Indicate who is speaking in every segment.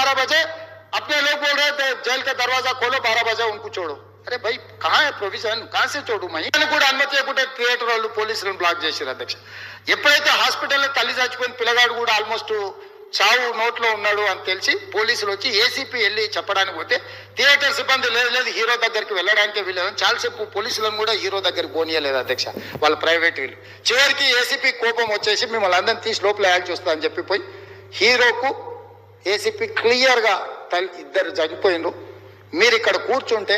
Speaker 1: 12 बजे अपने लोग बोल रहे थे जेल का दरवाजा खोलो 12 बजे उनको छोड़ो। अरे भाई कहाँ है प्रोविजन, कहाँ से छोड़ू मैं కూడా అనుమతి లేకుంటే థియేటర్ వాళ్ళు పోలీసులను బ్లాక్ చేశారు అధ్యక్ష. ఎప్పుడైతే హాస్పిటల్లో తల్లి చచ్చిపోయిన పిల్లగాడు కూడా ఆల్మోస్ట్ చావు నోట్లో ఉన్నాడు అని తెలిసి పోలీసులు వచ్చి ఏసీపీ వెళ్ళి చెప్పడానికి పోతే థియేటర్ సిబ్బంది లేదు హీరో దగ్గరికి వెళ్ళడానికి వీళ్ళని చాలాసేపు పోలీసులను కూడా హీరో దగ్గరికి పోనీయలేదు అధ్యక్ష, వాళ్ళ ప్రైవేట్ వీళ్ళు. చివరికి ఏసీపీ కోపం వచ్చేసి మిమ్మల్ని అందరినీ తీసి లోపల యాడ్ చూస్తా అని చెప్పిపోయి హీరోకు ఏసీపీ క్లియర్గా ఇద్దరు చనిపోయిండ్రు, మీరు ఇక్కడ కూర్చుంటే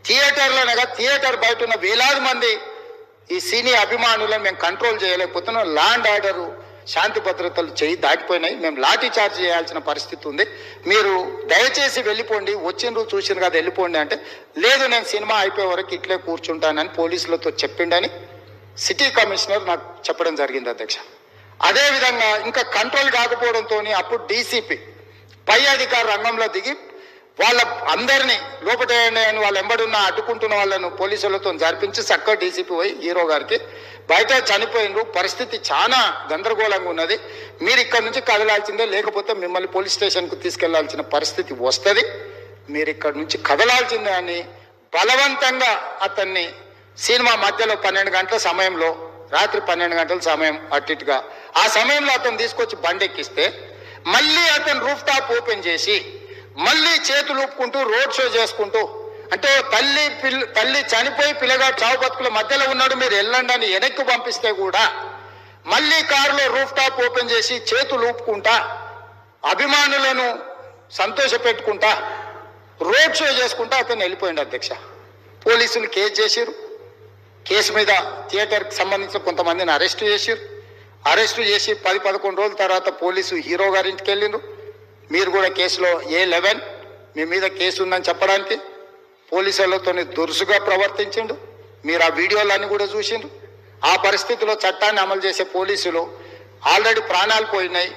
Speaker 1: థియేటర్లోనగా థియేటర్ బయట ఉన్న వేలాది మంది ఈ సినీ అభిమానులను మేము కంట్రోల్ చేయలేకపోతున్నాం, ల్యాండ్ ఆర్డరు శాంతి భద్రతలు చేయి దాటిపోయినాయి, మేము లాఠీ చార్జ్ చేయాల్సిన పరిస్థితి ఉంది, మీరు దయచేసి వెళ్ళిపోండి, వచ్చిండ్రు చూసిన కదా వెళ్ళిపోండి అంటే లేదు నేను సినిమా అయిపోయే వరకు ఇట్లే కూర్చుంటానని పోలీసులతో చెప్పిండని సిటీ కమిషనర్ నాకు చెప్పడం జరిగింది అధ్యక్ష. అదేవిధంగా ఇంకా కంట్రోల్ కాకపోవడంతో అప్పుడు డీసీపీ పై అధికార రంగంలో దిగి వాళ్ళ అందరినీ లోపటేయండి అని వాళ్ళు ఎంబడున్న అడ్డుకుంటున్న వాళ్ళను పోలీసులతో జరిపించి చక్కగా డీసీపీ పోయి హీరో గారికి బయట చనిపోయినరు, పరిస్థితి చాలా గందరగోళంగా ఉన్నది, మీరు ఇక్కడ నుంచి కదలాల్సిందే లేకపోతే మిమ్మల్ని పోలీస్ స్టేషన్కు తీసుకెళ్లాల్సిన పరిస్థితి వస్తుంది, మీరు ఇక్కడ నుంచి కదలాల్సిందే అని బలవంతంగా అతన్ని సినిమా మధ్యలో 12 గంటల సమయంలో రాత్రి 12 గంటల సమయం అట్టిగా ఆ సమయంలో అతను తీసుకొచ్చి బండెక్కిస్తే మళ్ళీ అతను రూఫ్ టాప్ ఓపెన్ చేసి మళ్ళీ చేతులు ఊపుకుంటూ రోడ్ షో చేసుకుంటూ అంటే తల్లి చనిపోయి పిల్లగాడు చావు బతుకుల మధ్యలో ఉన్నాడు మీరు వెళ్ళండి అని వెనక్కి పంపిస్తే కూడా మళ్ళీ కారులో రూఫ్ టాప్ ఓపెన్ చేసి చేతులు ఊపుకుంటా అభిమానులను సంతోష పెట్టుకుంటా రోడ్ షో చేసుకుంటా అతను వెళ్ళిపోయింది అధ్యక్ష. పోలీసులు కేసు చేసిరు, కేసు మీద థియేటర్కి సంబంధించిన కొంతమందిని అరెస్టు చేసి 10-11 రోజుల తర్వాత పోలీసు హీరో గారింటికి వెళ్ళిండ్రు, మీరు కూడా కేసులో A11 మీ మీద కేసు ఉందని చెప్పడానికి పోలీసులతో దురుసుగా ప్రవర్తించిండు, మీరు ఆ వీడియోలన్నీ కూడా చూసిండ్రు. ఆ పరిస్థితిలో చట్టాన్ని అమలు చేసే పోలీసులు ఆల్రెడీ ప్రాణాలు పోయినాయి,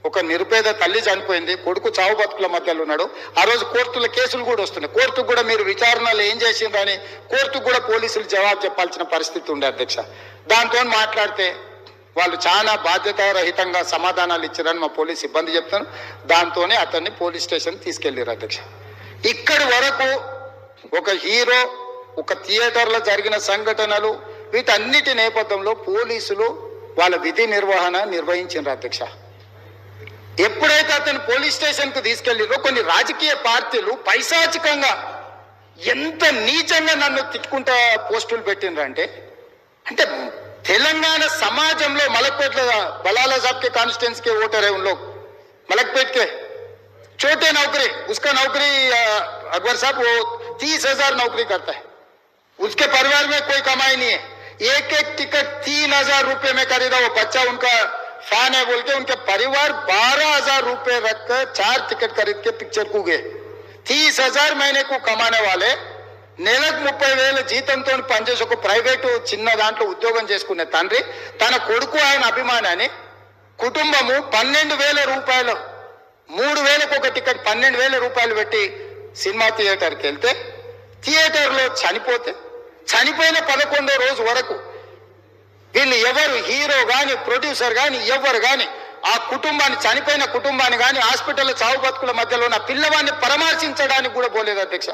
Speaker 1: ఒక నిరుపేద తల్లి చనిపోయింది, కొడుకు చావు బతుకుల మధ్యలో ఉన్నాడు, ఆ రోజు కోర్టుల కేసులు కూడా వస్తున్నాయి, కోర్టుకు కూడా మీరు విచారణలు ఏం చేసిండ్రు అని కోర్టుకు కూడా పోలీసులు జవాబు చెప్పాల్సిన పరిస్థితి ఉండే అధ్యక్ష. దాంతో మాట్లాడితే వాళ్ళు చాలా బాధ్యతారహితంగా సమాధానాలు ఇచ్చారని మా పోలీస్ సిబ్బంది చెప్తాను, దాంతోనే అతన్ని పోలీస్ స్టేషన్ తీసుకెళ్లారు అధ్యక్ష. ఇక్కడి వరకు ఒక హీరో ఒక థియేటర్లో జరిగిన సంఘటనలు వీటన్నిటి నేపథ్యంలో పోలీసులు వాళ్ళ విధి నిర్వహణ నిర్వహించారు అధ్యక్ష. ఎప్పుడైతే అతను పోలీస్ స్టేషన్కు తీసుకెళ్ళిరో కొన్ని రాజకీయ పార్టీలు పైశాచికంగా ఎంత నీచంగా నన్ను తిట్టుకుంటా పోస్టులు పెట్టినరంటే అంటే तेलंगाना समाज में मलकपेट बलाला साहब के कॉन्स्टिट्यूंसी के वोटर है उन लोग मलकपेट के छोटे नौकरी उसका नौकरी अकबर साहब वो 30,000 नौकरी करता है, उसके परिवार में कोई कमाई नहीं है, एक टिकट 3,000 रुपए में खरीदा, वो बच्चा उनका फैन है बोल के उनके परिवार 12,000 रुपए रखकर 4 टिकट खरीद के पिक्चर को गए. 30,000 महीने को कमाने वाले నెలకు 30,000 జీతంతో పనిచేసి ఒక ప్రైవేటు చిన్న దాంట్లో ఉద్యోగం చేసుకునే తండ్రి తన కొడుకు ఆయన అభిమానాన్ని కుటుంబము 12,000 రూపాయలు 3,000కు ఒక టికెట్ 12,000 రూపాయలు పెట్టి సినిమా థియేటర్కి వెళ్తే థియేటర్లో చనిపోయిన 11వ రోజు వరకు వీళ్ళు ఎవరు హీరో కానీ ప్రొడ్యూసర్ కానీ ఎవరు కానీ ఆ కుటుంబాన్ని చనిపోయిన కుటుంబాన్ని కానీ హాస్పిటల్లో చావు బతుకుల మధ్యలో ఉన్న పిల్లవాడిని పరామర్శించడానికి కూడా పోలేదు అధ్యక్ష.